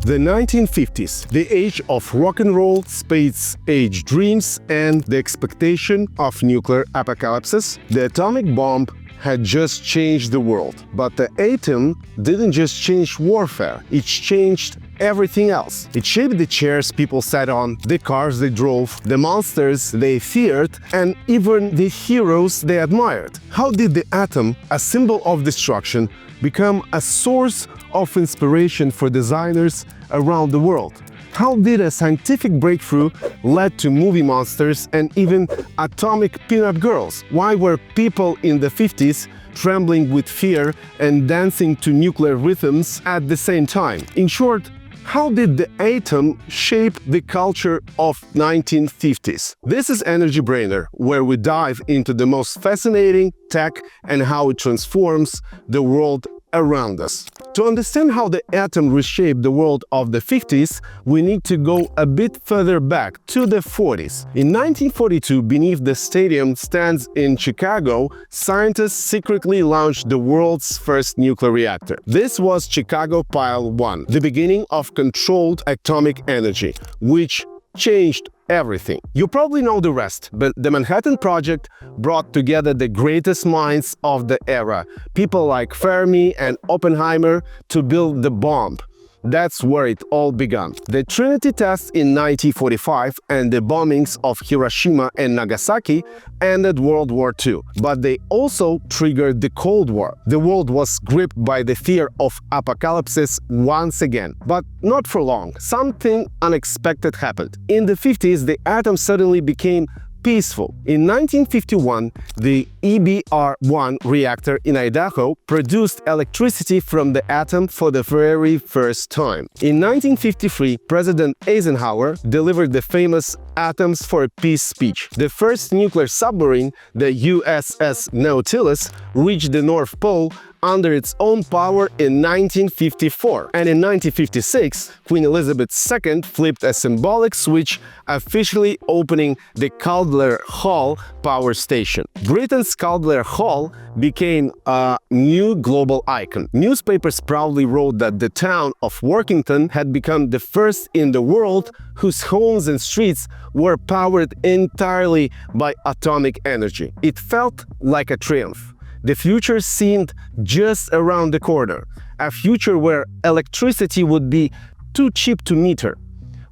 The 1950s, the age of rock and roll, space age dreams, and the expectation of nuclear apocalypses. The atomic bomb had just changed the world. But the atom didn't just change warfare, it changed everything else. It shaped the chairs people sat on, the cars they drove, the monsters they feared, and even the heroes they admired. How did the atom, a symbol of destruction, become a source of inspiration for designers around the world? How did a scientific breakthrough lead to movie monsters and even atomic peanut girls? Why were people in the 50s trembling with fear and dancing to nuclear rhythms at the same time? In short, how did the atom shape the culture of 1950s? This is Energy Brainer, where we dive into the most fascinating tech and how it transforms the world around us. To understand how the atom reshaped the world of the 50s, we need to go a bit further back to the 40s. In 1942, beneath the stadium stands in Chicago, scientists secretly launched the world's first nuclear reactor. This was Chicago Pile 1, the beginning of controlled atomic energy, which changed everything. You probably know the rest, but the Manhattan Project brought together the greatest minds of the era, people like Fermi and Oppenheimer, to build the bomb. That's where it all began. The Trinity test in 1945 and the bombings of Hiroshima and Nagasaki ended World War II, but they also triggered the Cold War. The world was gripped by the fear of apocalypse once again, but not for long. Something unexpected happened. In the 50s, the atom suddenly became peaceful. In 1951, the EBR-1 reactor in Idaho produced electricity from the atom for the very first time. In 1953, President Eisenhower delivered the famous Atoms for Peace speech. The first nuclear submarine, the USS Nautilus, reached the North Pole under its own power in 1954. And in 1956, Queen Elizabeth II flipped a symbolic switch, officially opening the Caldler Hall power station. Britain's Caldler Hall became a new global icon. Newspapers proudly wrote that the town of Workington had become the first in the world whose homes and streets were powered entirely by atomic energy. It felt like a triumph. The future seemed just around the corner, a future where electricity would be too cheap to meter.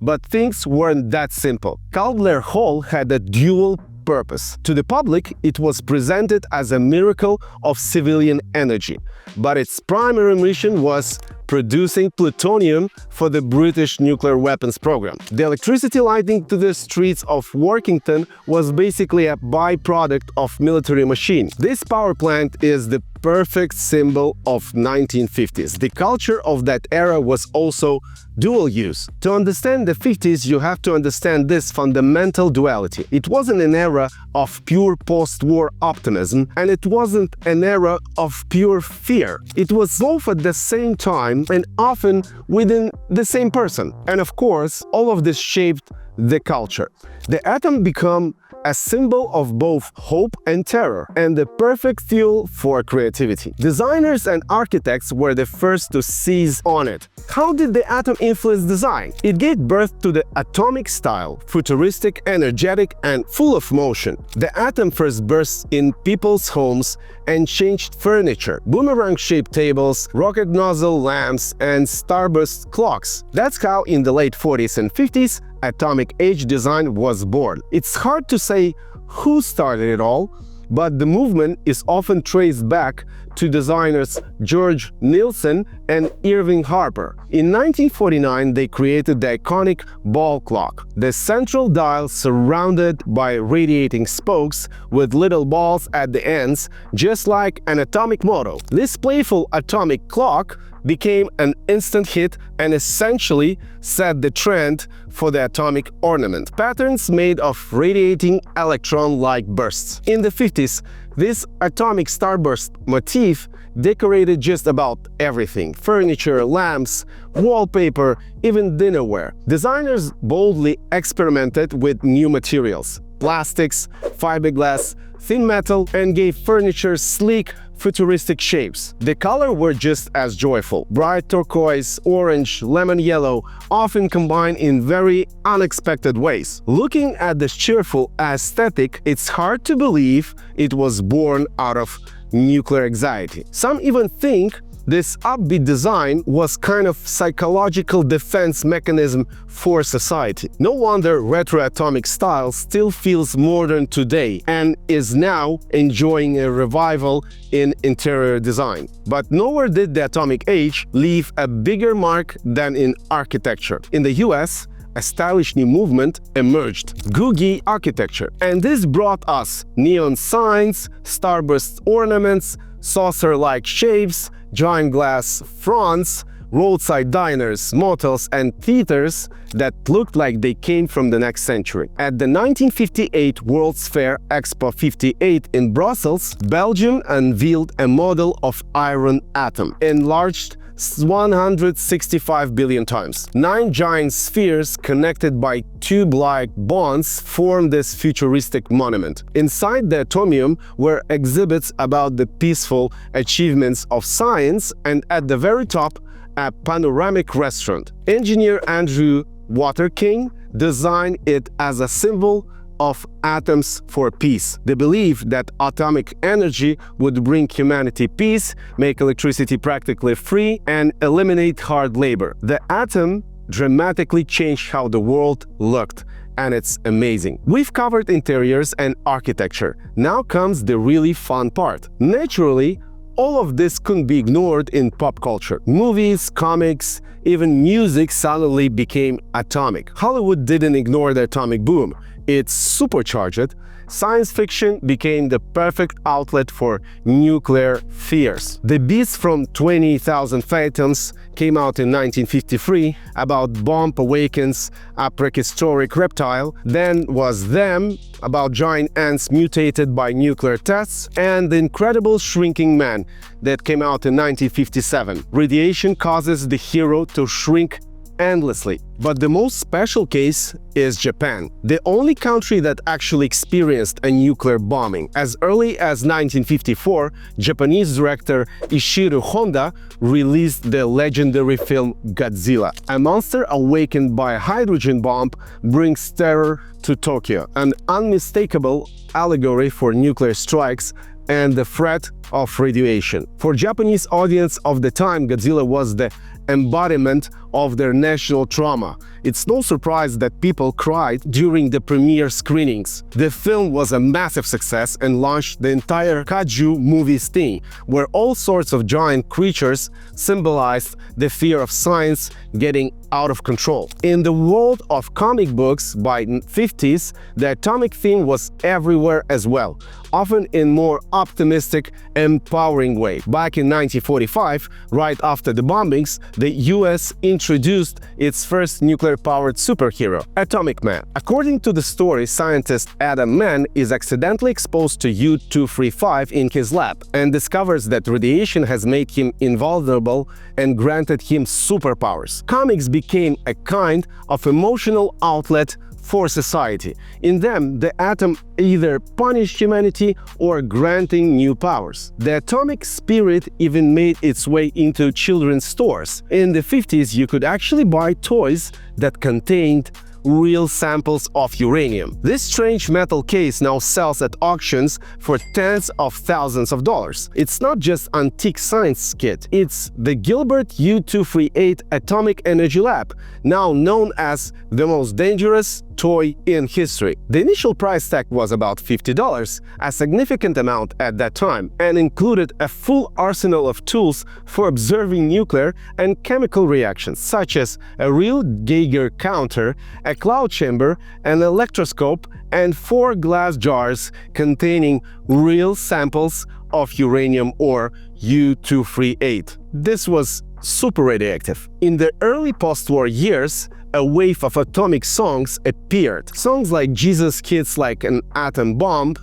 But things weren't that simple. Caldler Hall had a dual purpose. To the public, it was presented as a miracle of civilian energy, but its primary mission was producing plutonium for the British nuclear weapons program. The electricity lighting to the streets of Workington was basically a byproduct of military machine. This power plant is the perfect symbol of 1950s. The culture of that era was also dual use. To understand the 50s, you have to understand this fundamental duality. It wasn't an era of pure post-war optimism, and it wasn't an era of pure fear. It was both at the same time and often within the same person. And of course, all of this shaped the culture. The atom became a symbol of both hope and terror, and the perfect fuel for creativity. Designers and architects were the first to seize on it. How did the atom influence design? It gave birth to the atomic style, futuristic, energetic, and full of motion. The atom first burst in people's homes and changed furniture. Boomerang-shaped tables, rocket nozzle lamps, and starburst clocks. That's how in the late 40s and 50s, atomic age design was born. It's hard to say who started it all, but the movement is often traced back to designers George Nielsen and Irving Harper. In 1949, they created the iconic ball clock, the central dial surrounded by radiating spokes with little balls at the ends, just like an atomic motor. This playful atomic clock became an instant hit and essentially set the trend for the atomic ornament, patterns made of radiating electron-like bursts. In the 50s, this atomic starburst motif decorated just about everything: furniture, lamps, wallpaper, even dinnerware. Designers boldly experimented with new materials: plastics, fiberglass, thin metal and gave furniture sleek, futuristic shapes. The colors were just as joyful. Bright turquoise, orange, lemon yellow, often combined in very unexpected ways. Looking at this cheerful aesthetic, it's hard to believe it was born out of nuclear anxiety. Some even think this upbeat design was kind of psychological defense mechanism for society. No wonder retro atomic style still feels modern today and is now enjoying a revival in interior design. But nowhere did the atomic age leave a bigger mark than in architecture. In the US, a stylish new movement emerged, Googie architecture. And this brought us neon signs, starburst ornaments, saucer-like shapes, giant glass fronts, roadside diners, motels, and theaters that looked like they came from the next century. At the 1958 World's Fair Expo 58 in Brussels, Belgium unveiled a model of iron atom, enlarged 165 billion times. 9 giant spheres connected by tube-like bonds form this futuristic monument. Inside the atomium were exhibits about the peaceful achievements of science, and at the very top, a panoramic restaurant. Engineer Andrew Waterking designed it as a symbol of atoms for peace. The belief that atomic energy would bring humanity peace, make electricity practically free, and eliminate hard labor. The atom dramatically changed how the world looked, and it's amazing. We've covered interiors and architecture. Now comes the really fun part. Naturally, all of this couldn't be ignored in pop culture. Movies, comics, even music suddenly became atomic. Hollywood didn't ignore the atomic boom. It's supercharged. Science fiction became the perfect outlet for nuclear fears. The Beast from 20,000 Fathoms came out in 1953 about Bomb Awakens, a prehistoric reptile. Then was Them, about giant ants mutated by nuclear tests, and The Incredible Shrinking Man that came out in 1957. Radiation causes the hero to shrink endlessly. But the most special case is Japan, the only country that actually experienced a nuclear bombing. As early as 1954, Japanese director Ishiro Honda released the legendary film Godzilla. A monster awakened by a hydrogen bomb brings terror to Tokyo, an unmistakable allegory for nuclear strikes and the threat of radiation. For Japanese audience of the time, Godzilla was the embodiment of their national trauma. It's no surprise that people cried during the premiere screenings. The film was a massive success and launched the entire kaiju movie scene, where all sorts of giant creatures symbolized the fear of science getting out of control. In the world of comic books by the 50s, the atomic theme was everywhere as well, often in more optimistic, empowering way. Back in 1945, right after the bombings, the US introduced its first nuclear-powered superhero, Atomic Man. According to the story, scientist Adam Mann is accidentally exposed to U-235 in his lab and discovers that radiation has made him invulnerable and granted him superpowers. Comics became a kind of emotional outlet for society. In them, the atom either punished humanity or granting new powers. The atomic spirit even made its way into children's stores. In the 50s, you could actually buy toys that contained real samples of uranium. This strange metal case now sells at auctions for tens of thousands of dollars. It's not just antique science kit, it's the Gilbert U-238 Atomic Energy Lab, now known as the most dangerous toy in history. The initial price tag was about $50, a significant amount at that time, and included a full arsenal of tools for observing nuclear and chemical reactions, such as a real Geiger counter, a cloud chamber, an electroscope, and 4 glass jars containing real samples of uranium or U-238. This was super radioactive. In the early post-war years, a wave of atomic songs appeared. Songs like Jesus Kids Like an Atom Bomb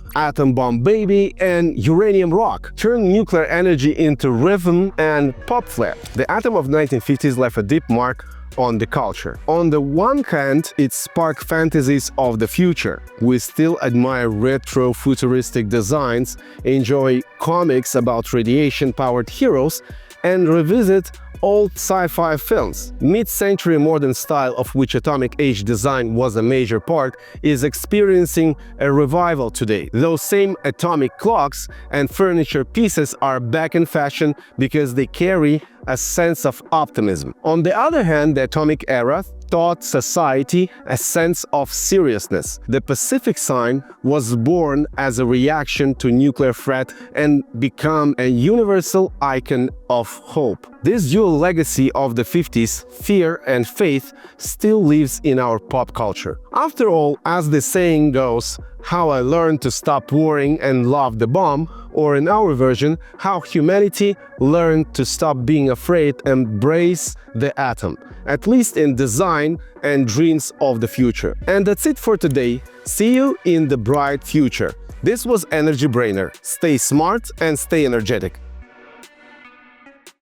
Baby, and Uranium Rock turned nuclear energy into rhythm and pop flair. The atom of 1950s left a deep mark on the culture. On the one hand, it sparked fantasies of the future. We still admire retro futuristic designs, enjoy comics about radiation-powered heroes, and revisit old sci-fi films. Mid-century modern style, of which atomic age design was a major part, is experiencing a revival today. Those same atomic clocks and furniture pieces are back in fashion because they carry a sense of optimism. On the other hand, the atomic era taught society a sense of seriousness. The Pacific Sign was born as a reaction to nuclear threat and became a universal icon of hope. This dual legacy of the 50s, fear and faith, still lives in our pop culture. After all, as the saying goes, how I learned to stop worrying and love the bomb, or in our version, how humanity learned to stop being afraid and embrace the atom, at least in design and dreams of the future. And that's it for today. See you in the bright future. This was Energy Brainer. Stay smart and stay energetic.